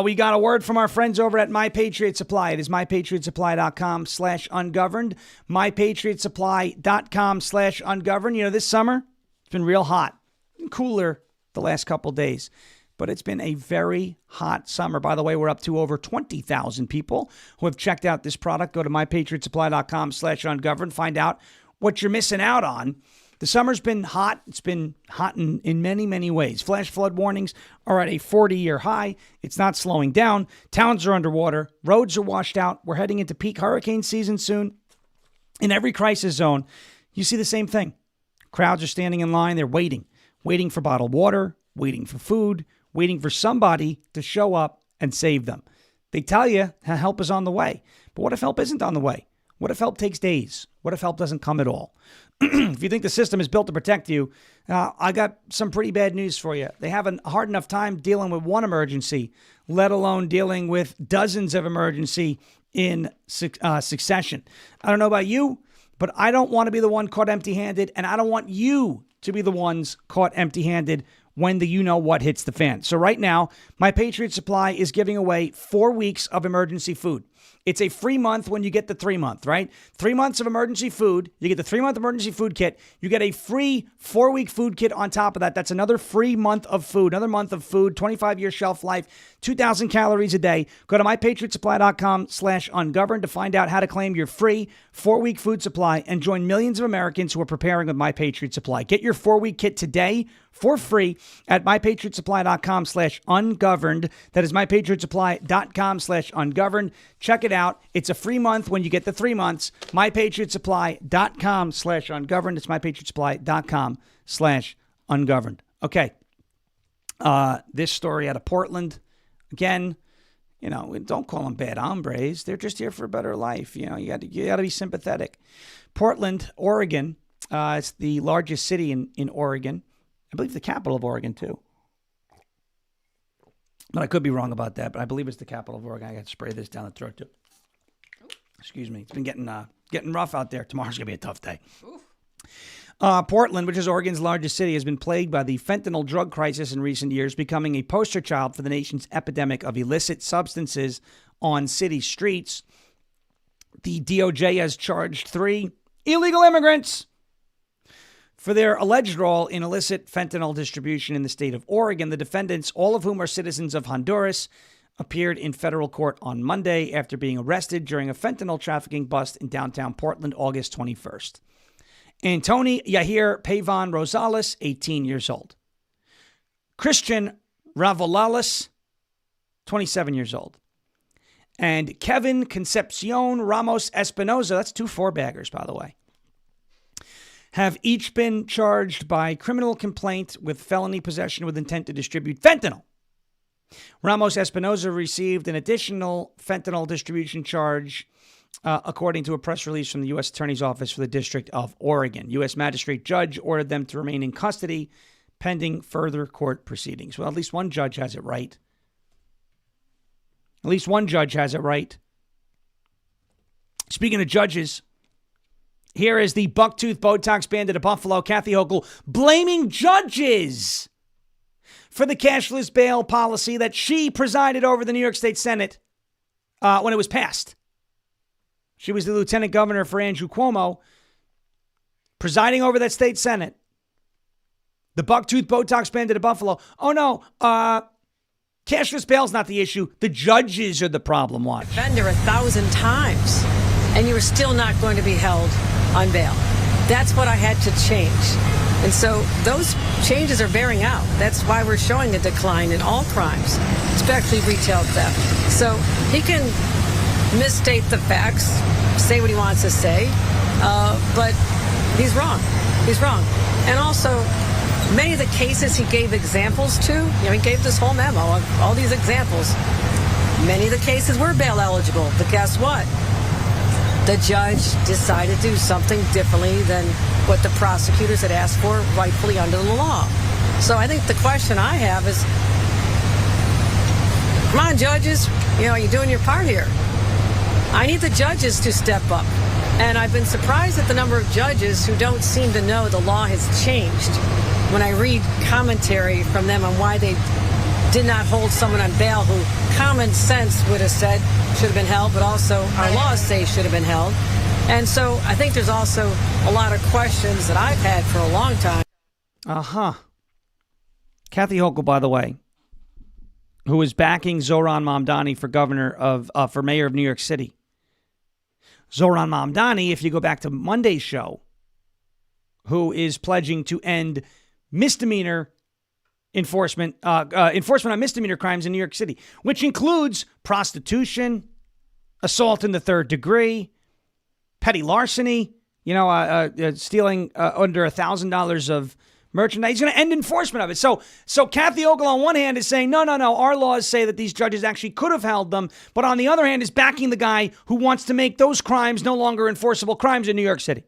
S1: We got a word from our friends over at My Patriot Supply. It is mypatriotsupply.com/ungoverned. mypatriotsupply.com/ungoverned. This summer, it's been real hot and cooler the last couple days. But it's been a very hot summer. By the way, we're up to over 20,000 people who have checked out this product. Go to mypatriotsupply.com/ungoverned. Find out what you're missing out on. The summer's been hot. It's been hot in many, many ways. Flash flood warnings are at a 40-year high. It's not slowing down. Towns are underwater. Roads are washed out. We're heading into peak hurricane season soon. In every crisis zone, you see the same thing. Crowds are standing in line. They're waiting for bottled water, waiting for food, waiting for somebody to show up and save them. They tell you help is on the way. But what if help isn't on the way? What if help takes days? What if help doesn't come at all? If you think the system is built to protect you, I got some pretty bad news for you. They have a hard enough time dealing with one emergency, let alone dealing with dozens of emergency in succession. I don't know about you, but I don't want to be the one caught empty-handed, and I don't want you to be the ones caught empty-handed when the you-know-what hits the fan. So right now, My Patriot Supply is giving away 4 weeks of emergency food. It's a free month when you get the 3-month, right? 3 months of emergency food. You get the 3-month emergency food kit. You get a free 4-week food kit on top of that. That's another free month of food, another month of food, 25-year shelf life, 2,000 calories a day. Go to mypatriotsupply.com/ungoverned to find out how to claim your free 4-week food supply and join millions of Americans who are preparing with My Patriot Supply. Get your 4-week kit today for free at mypatriotsupply.com/ungoverned. That is mypatriotsupply.com/ungoverned. Check it out. It's a free month when you get the 3 months. mypatriotsupply.com/ungoverned. It's mypatriotsupply.com/ungoverned. Okay. This story out of Portland. Again, don't call them bad hombres. They're just here for a better life. You got to be sympathetic. Portland, Oregon. It's the largest city in Oregon. I believe the capital of Oregon, too. But I could be wrong about that, but I believe it's the capital of Oregon. I got to spray this down the throat, too. Excuse me. It's been getting rough out there. Tomorrow's going to be a tough day. Portland, which is Oregon's largest city, has been plagued by the fentanyl drug crisis in recent years, becoming a poster child for the nation's epidemic of illicit substances on city streets. The DOJ has charged 3 illegal immigrants for their alleged role in illicit fentanyl distribution in the state of Oregon. The defendants, all of whom are citizens of Honduras, appeared in federal court on Monday after being arrested during a fentanyl trafficking bust in downtown Portland, August 21st. Antoni Yahir Pavon Rosales, 18 years old. Christian Ravolales, 27 years old. And Kevin Concepcion Ramos Espinoza, that's 2 four-baggers, by the way, have each been charged by criminal complaint with felony possession with intent to distribute fentanyl. Ramos Espinoza received an additional fentanyl distribution charge, according to a press release from the U.S. Attorney's Office for the District of Oregon. U.S. Magistrate Judge ordered them to remain in custody pending further court proceedings. Well, at least one judge has it right. At least one judge has it right. Speaking of judges, here is the bucktooth Botox bandit of Buffalo, Kathy Hochul, blaming judges for the cashless bail policy that she presided over the New York State Senate when it was passed. She was the lieutenant governor for Andrew Cuomo, presiding over that state Senate. The bucktooth Botox bandit of Buffalo. Oh, no, cashless bail's not the issue. The judges are the problem. Watch.
S11: Offender 1,000 times, and you were still not going to be held on bail. That's what I had to change. And so those changes are bearing out. That's why we're showing a decline in all crimes, especially retail theft. So he can misstate the facts, say what he wants to say, but he's wrong. He's wrong. And also, many of the cases he gave examples to, he gave this whole memo of all these examples. Many of the cases were bail eligible, but guess what? The judge decided to do something differently than what the prosecutors had asked for rightfully under the law. So I think the question I have is, come on, judges, you're doing your part here. I need the judges to step up. And I've been surprised at the number of judges who don't seem to know the law has changed. When I read commentary from them on why they did not hold someone on bail who common sense would have said should have been held, but also our laws say should have been held. And so I think there's also a lot of questions that I've had for a long time.
S1: Kathy Hochul, by the way, who is backing Zohran Mamdani for for mayor of New York City. Zohran Mamdani, if you go back to Monday's show, who is pledging to end misdemeanor enforcement on misdemeanor crimes in New York City, which includes prostitution, assault in the third degree, petty larceny, stealing under $1,000 of merchandise. He's going to end enforcement of it. So Kathy Hochul on one hand is saying, no, our laws say that these judges actually could have held them, but on the other hand is backing the guy who wants to make those crimes no longer enforceable crimes in New York City.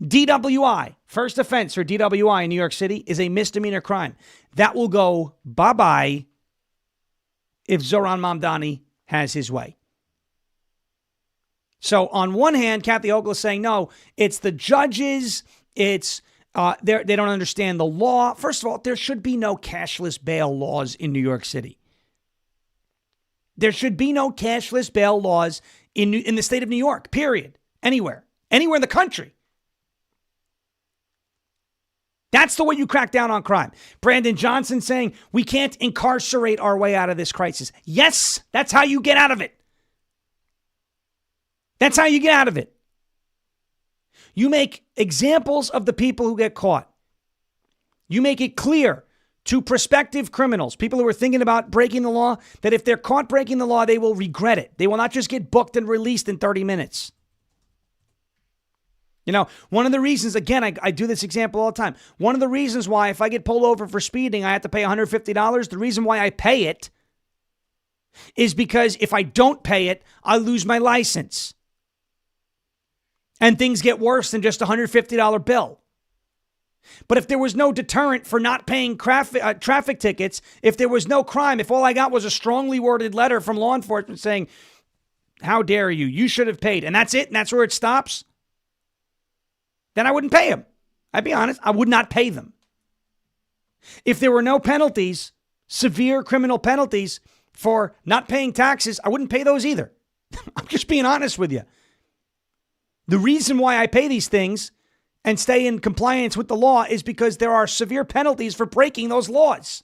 S1: DWI, first offense for DWI in New York City, is a misdemeanor crime. That will go bye-bye if Zohran Mamdani has his way. So on one hand, Kathy Hochul is saying, no, it's the judges, it's They don't understand the law. First of all, there should be no cashless bail laws in New York City. There should be no cashless bail laws in the state of New York, period. Anywhere in the country. That's the way you crack down on crime. Brandon Johnson saying we can't incarcerate our way out of this crisis. Yes, that's how you get out of it. That's how you get out of it. You make examples of the people who get caught. You make it clear to prospective criminals, people who are thinking about breaking the law, that if they're caught breaking the law, they will regret it. They will not just get booked and released in 30 minutes. You know, one of the reasons, again, I do this example all the time. One of the reasons why if I get pulled over for speeding, I have to pay $150, the reason why I pay it is because if I don't pay it, I lose my license. And things get worse than just a $150 bill. But if there was no deterrent for not paying traffic tickets, if there was no crime, if all I got was a strongly worded letter from law enforcement saying, how dare you, you should have paid, and that's it, and that's where it stops, then I wouldn't pay them. I'd be honest, I would not pay them. If there were no penalties, severe criminal penalties for not paying taxes, I wouldn't pay those either. I'm just being honest with you. The reason why I pay these things and stay in compliance with the law is because there are severe penalties for breaking those laws.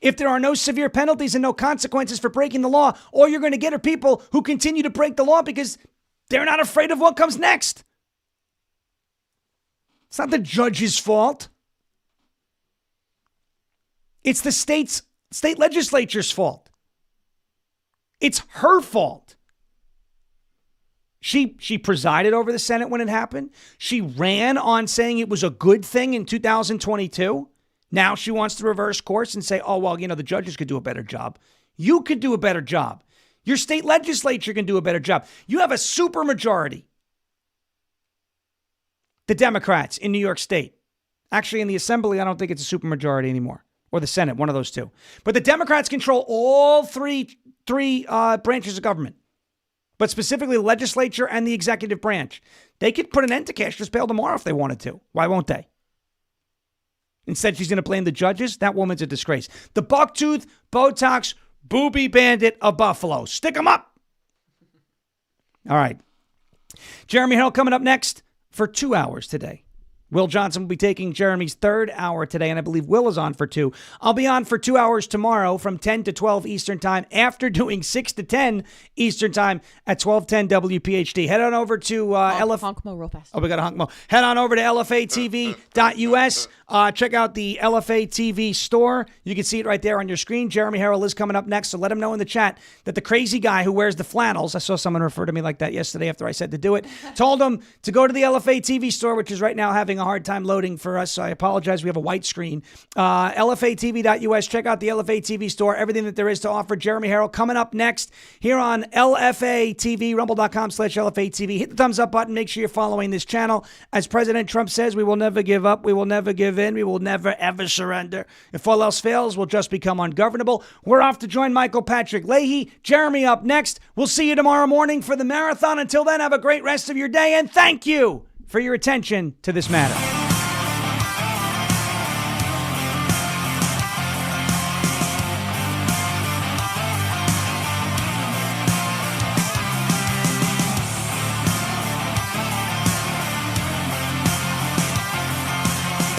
S1: If there are no severe penalties and no consequences for breaking the law, all you're going to get are people who continue to break the law because they're not afraid of what comes next. It's not the judge's fault. It's the state legislature's fault. It's her fault. She presided over the Senate when it happened. She ran on saying it was a good thing in 2022. Now she wants to reverse course and say, oh, well, you know, the judges could do a better job. You could do a better job. Your state legislature can do a better job. You have a supermajority. The Democrats in New York State. Actually, in the Assembly, I don't think it's a supermajority anymore. Or the Senate, one of those two. But the Democrats control all three branches of government. But specifically the legislature and the executive branch. They could put an end to cashless bail tomorrow if they wanted to. Why won't they? Instead, she's going to blame the judges. That woman's a disgrace. The bucktooth, Botox, booby bandit of Buffalo. Stick them up. All right. Jeremy Harrell coming up next for 2 hours today. Will Johnson will be taking Jeremy's third hour today, and I believe Will is on for 2. I'll be on for 2 hours tomorrow from 10 to 12 Eastern Time after doing 6 to 10 Eastern Time at 1210 WPHT. Head on over to
S2: Honkmo real fast.
S1: Oh, we got a Honkmo. Head on over to LFATV.us. Check out the LFA TV store. You can see it right there on your screen. Jeremy Harrell is coming up next, so let him know in the chat that the crazy guy who wears the flannels, I saw someone refer to me like that yesterday after I said to do it, told him to go to the LFA TV store, which is right now having a hard time loading for us, so I apologize. We have a white screen. LFATV.us. Check out the LFA TV store. Everything that there is to offer. Jeremy Harrell coming up next here on LFA TV, rumble.com/LFA TV. Hit the thumbs up button. Make sure you're following this channel. As President Trump says, we will never give up. We will never give in. We will never, ever surrender. If all else fails, we'll just become ungovernable. We're off to join Michael Patrick Leahy. Jeremy up next. We'll see you tomorrow morning for the marathon. Until then, have a great rest of your day, and thank you for your attention to this matter.